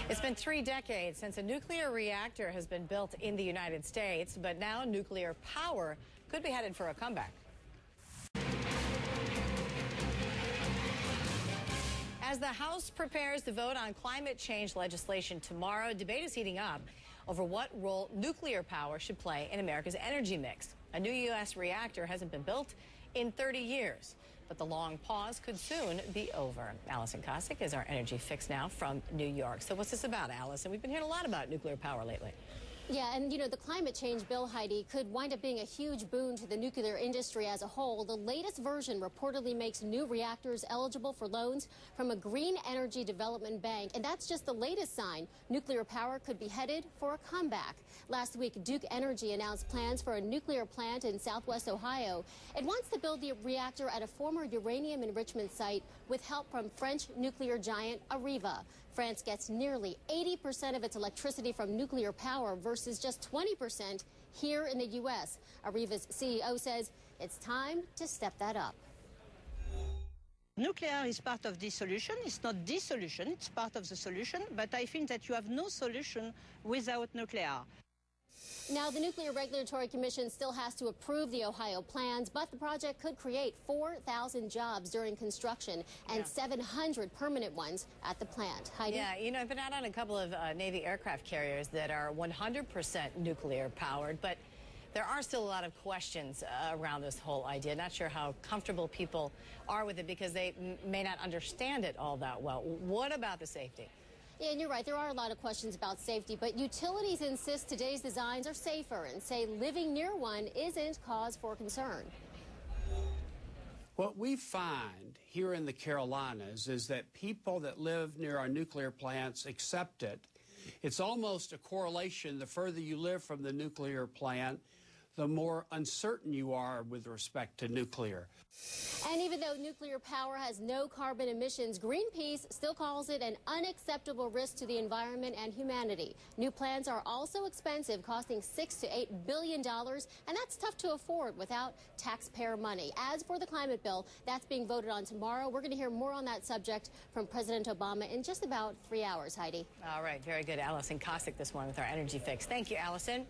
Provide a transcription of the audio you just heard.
It's been 3 decades since a nuclear reactor has been built in the United States, but now nuclear power could be headed for a comeback. As the House prepares to vote on climate change legislation tomorrow, debate is heating up over what role nuclear power should play in America's energy mix. A new U.S. reactor hasn't been built in 30 years, but the long pause could soon be over. Allison Cossack is our energy fix now from New York. So what's this about, Allison? We've been hearing a lot about nuclear power lately. Yeah, and the climate change bill, Heidi, could wind up being a huge boon to the nuclear industry as a whole. The latest version reportedly makes new reactors eligible for loans from a green energy development bank. And that's just the latest sign. Nuclear power could be headed for a comeback. Last week, Duke Energy announced plans for a nuclear plant in southwest Ohio. It wants to build the reactor at a former uranium enrichment site with help from French nuclear giant Areva. France gets nearly 80% of its electricity from nuclear power versus just 20% here in the U.S. Areva's CEO says it's time to step that up. Nuclear is part of the solution. It's not the solution, it's part of the solution. But I think that you have no solution without nuclear. Now, the Nuclear Regulatory Commission still has to approve the Ohio plans, but the project could create 4,000 jobs during construction and 700 permanent ones at the plant. Heidi? Yeah, I've been out on a couple of Navy aircraft carriers that are 100% nuclear powered, but there are still a lot of questions around this whole idea. Not sure how comfortable people are with it because they may not understand it all that well. What about the safety? Yeah, and you're right. There are a lot of questions about safety, but utilities insist today's designs are safer and say living near one isn't cause for concern. What we find here in the Carolinas is that people that live near our nuclear plants accept it. It's almost a correlation. The further you live from the nuclear plant, the more uncertain you are with respect to nuclear. And even though nuclear power has no carbon emissions, Greenpeace still calls it an unacceptable risk to the environment and humanity. New plants are also expensive, costing $6 to $8 billion, and that's tough to afford without taxpayer money. As for the climate bill, that's being voted on tomorrow. We're going to hear more on that subject from President Obama in just about 3 hours, Heidi. All right, very good. Allison Cossack this morning with our Energy Fix. Thank you, Allison.